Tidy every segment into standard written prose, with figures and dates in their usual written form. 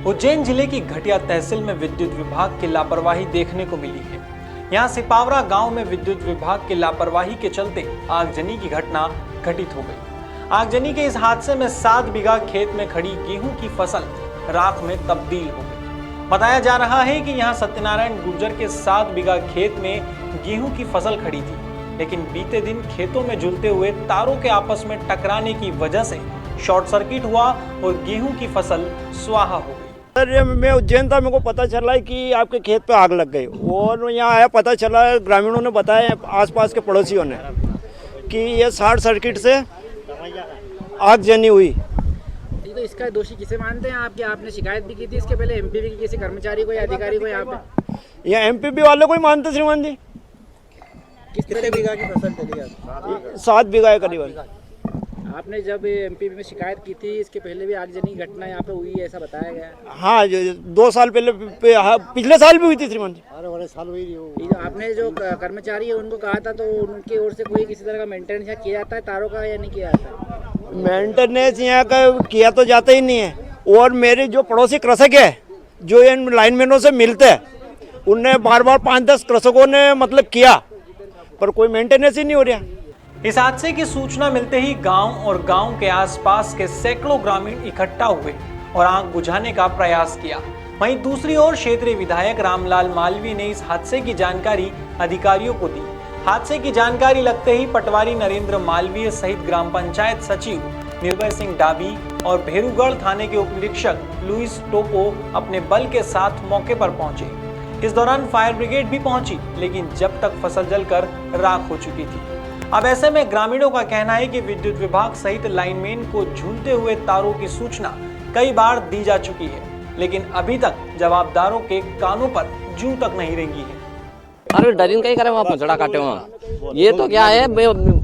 उज्जैन जिले की घटिया तहसील में विद्युत विभाग की लापरवाही देखने को मिली है। यहाँ सिपावरा गांव में विद्युत विभाग की लापरवाही के चलते आगजनी की घटना घटित हो गई। आगजनी के इस हादसे में 7 बीघा खेत में खड़ी गेहूं की फसल राख में तब्दील हो गई। बताया जा रहा है कि यहाँ सत्यनारायण गुर्जर के 7 बीघा खेत में गेहूं की फसल खड़ी थी, लेकिन बीते दिन खेतों में झूलते हुए तारों के आपस में टकराने की वजह से शॉर्ट सर्किट हुआ और गेहूं की फसल स्वाहा हो गई। सर मैं उज्जैन था, मेरे को पता चला है कि आपके खेत पे आग लग गई और यहाँ आया, पता चला ग्रामीणों ने बताया, आसपास के पड़ोसियों ने, कि ये शॉर्ट सर्किट से आगजनी हुई। तो इसका दोषी किसे मानते हैं आपके? आपने शिकायत भी की थी इसके पहले एमपीबी के किसी कर्मचारी को या अधिकारी को यहाँ पे? यहाँ एमपीबी वाले को ही मानते श्रीमान जी। कितने बीघा की फसल चली है? 7 बीघा है करीबन। आपने जब एमपीबी में शिकायत की थी, इसके पहले भी आगजनी की घटना यहाँ पे हुई है ऐसा बताया गया? हाँ, 2 साल पहले पिछले साल भी हुई थी श्रीमान जी। अरे साल हुई। आपने जो कर्मचारी है उनको कहा था, तो उनकी ओर से कोई किसी तरह का मेंटेनेंस किया जाता है तारों का या नहीं किया जाता? मेंटेनेंस यहाँ का किया तो जाता ही नहीं है। और मेरे जो पड़ोसी कृषक है, जो इन लाइनमैनों से मिलते हैं, उनने बार 5-10 कृषकों ने मतलब किया, पर कोई मेंटेनेंस ही नहीं हो रहा। इस हादसे की सूचना मिलते ही गांव और गांव के आसपास के सैकड़ों ग्रामीण इकट्ठा हुए और आग बुझाने का प्रयास किया। वहीं दूसरी ओर क्षेत्रीय विधायक रामलाल मालवीय ने इस हादसे की जानकारी अधिकारियों को दी। हादसे की जानकारी लगते ही पटवारी नरेंद्र मालवीय सहित ग्राम पंचायत सचिव निर्भय सिंह डाबी और भेरूगढ़ थाने के उप निरीक्षक लुइस टोपो अपने बल के साथ मौके पर पहुंचे। इस दौरान फायर ब्रिगेड भी पहुंची, लेकिन जब तक फसल जलकर राख हो चुकी थी। अब ऐसे में ग्रामीणों का कहना है कि विद्युत विभाग सहित लाइनमैन को झूलते हुए तारों की सूचना कई बार दी जा चुकी है, लेकिन अभी तक जवाबदारों के कानों पर जूं तक नहीं रेंगी है। अरे डरिन कहीं करे, वहाँ पचड़ा काटे वहाँ। ये तो क्या है,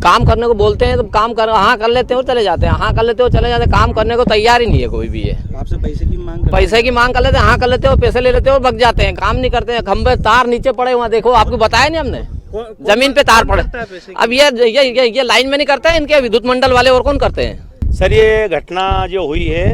काम करने को बोलते हैं तो काम कर, हाँ कर लेते हो चले जाते हैं, हाँ कर लेते हो चले जाते हैं, काम करने को तैयार ही नहीं है कोई भी। है आपसे पैसे की मांग कर लेते हैं, हाँ कर लेते हो, पैसे ले लेते हो, भग जाते हैं, काम नहीं करते हैं। खंबे तार नीचे पड़े वहाँ देखो, आपको बताया नहीं हमने, जमीन पे तार पड़े। अब ये लाइन में नहीं करते हैं, इनके विद्युत मंडल वाले और कौन करते हैं? सर ये घटना जो हुई है,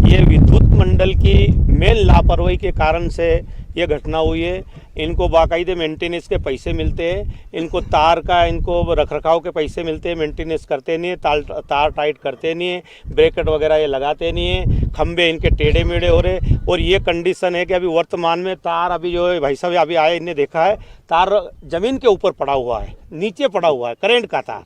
ये विद्युत मंडल की मेन लापरवाही के कारण से ये घटना हुई है। इनको बाकायदे मेंटेनेंस के पैसे मिलते हैं, इनको तार का, इनको रखरखाव के पैसे मिलते हैं, मेंटेनेंस करते नहीं है, तार टाइट करते नहीं है, ब्रैकेट वगैरह ये लगाते नहीं है, खंबे इनके टेढ़े मेढ़े हो रहे। और ये कंडीशन है कि अभी वर्तमान में तार, अभी जो है भाई साहब अभी आए, इन्हें देखा है, तार जमीन के ऊपर पड़ा हुआ है, नीचे पड़ा हुआ है, करंट का तार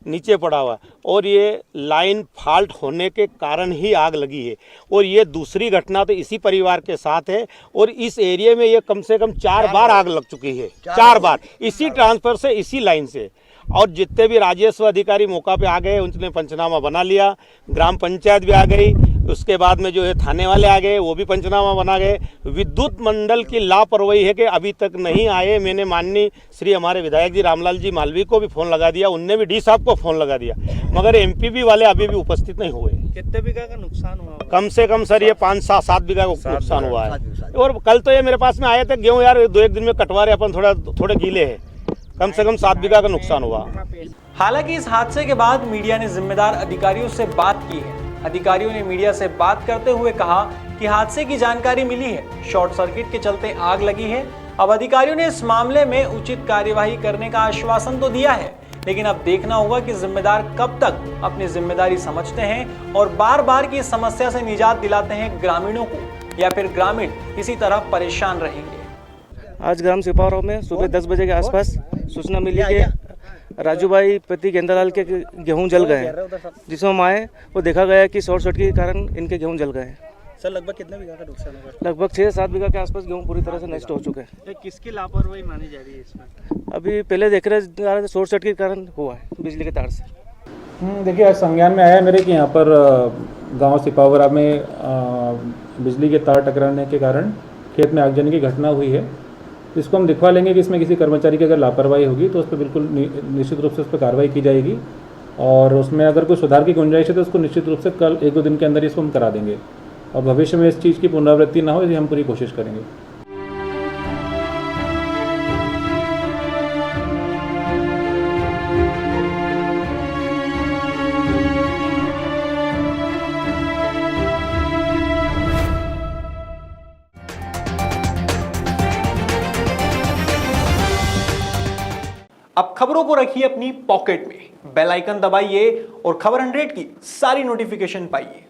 नीचे पड़ा हुआ है, और ये लाइन फॉल्ट होने के कारण ही आग लगी है। और ये दूसरी घटना तो इसी परिवार के साथ है, और इस एरिया में ये कम से कम 4 बार आग लग चुकी है, 4 बार इसी ट्रांसफर से, इसी लाइन से। और जितने भी राजस्व अधिकारी मौका पे आ गए, उनने पंचनामा बना लिया, ग्राम पंचायत भी आ गई, उसके बाद में जो है थाने वाले आ गए, वो भी पंचनामा बना गए। विद्युत मंडल की लापरवाही है कि अभी तक नहीं आए। मैंने माननीय श्री हमारे विधायक जी रामलाल जी मालवीय को भी फ़ोन लगा दिया, उनने भी डी साहब को फ़ोन लगा दिया, मगर एमपीबी वाले अभी भी उपस्थित नहीं हुए। कितने बीघा का नुकसान हुआ? कम से कम सर ये 5-7 बीघा का नुकसान हुआ है। और कल तो ये मेरे पास में आए थे, गेहूँ यार 2-1 दिन में कटवा रहे अपन, थोड़े गीले हैं, कम से कम 7 बीघा का नुकसान हुआ। हालांकि इस हादसे के बाद मीडिया ने जिम्मेदार अधिकारियों से बात की है। अधिकारियों ने मीडिया से बात करते हुए कहा कि हादसे की जानकारी मिली है, शॉर्ट सर्किट के चलते आग लगी है। अब अधिकारियों ने इस मामले में उचित कार्यवाही करने का आश्वासन तो दिया है, लेकिन अब देखना होगा कि जिम्मेदार कब तक अपनी जिम्मेदारी समझते हैं और बार बार की समस्या से निजात दिलाते हैं ग्रामीणों को, या फिर ग्रामीण इसी तरह परेशान रहेंगे। आज ग्राम सिपावरा में सुबह 10 बजे के आसपास सूचना मिली कि राजू भाई पति गेंदालाल के गेहूं जल गए हैं। जिसमें हम आए वो देखा गया कि शॉर्ट सर्किट के कारण इनके गेहूं जल गए हैं। सर लगभग कितने बीघा का नुकसान होगा? लगभग 6-7 बीघा के आसपास गेहूं पूरी तरह से नष्ट हो चुके हैं। किसकी लापरवाही मानी जा रही है इसमें? अभी पहले देख रहे शॉर्ट सर्किट के कारण हुआ है बिजली के तार से। देखिए, आज संज्ञान में आया है मेरे कि यहाँ पर गांव सिपावरा में बिजली के तार टकराने के कारण खेत में आगजनी की घटना हुई है। इसको हम दिखवा लेंगे कि इसमें किसी कर्मचारी की अगर लापरवाही होगी तो उस पर बिल्कुल निश्चित रूप से उस पर कार्रवाई की जाएगी, और उसमें अगर कोई सुधार की गुंजाइश है तो उसको निश्चित रूप से कल 1-2 दिन के अंदर इसको हम करा देंगे, और भविष्य में इस चीज़ की पुनरावृत्ति ना हो, इसलिए हम पूरी कोशिश करेंगे। अब खबरों को रखिए अपनी पॉकेट में, बेल आइकन दबाइए और खबर 100 की सारी नोटिफिकेशन पाइए।